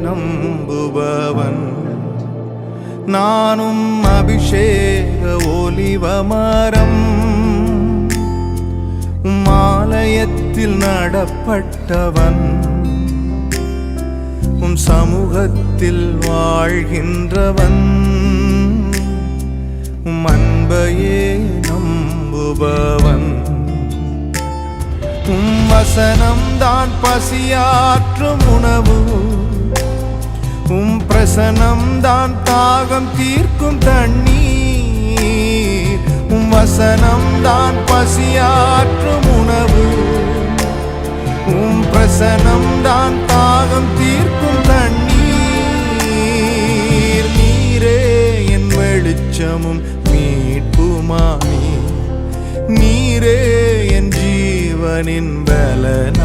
நம்புபவன். நானும் அபிஷேக ஒலிவமரம், ஆலயத்தில் நடப்பட்டவன், சமூகத்தில் வாழ்கின்றவன், அன்பையே நம்புபவன். வசனம்தான் பசியாற்றும் உணவு, பிரசனம்தான் தாகம் தீர்க்கும் தண்ணீர். வசனம்தான் பசியாற்றும் உணவு, பிரசனம்தான் தாகம் தீர்க்கும் தண்ணீர். நீரே என் வெளிச்சமும் மீட்புமானி, நீரே என் ஜீவனின் பலன்.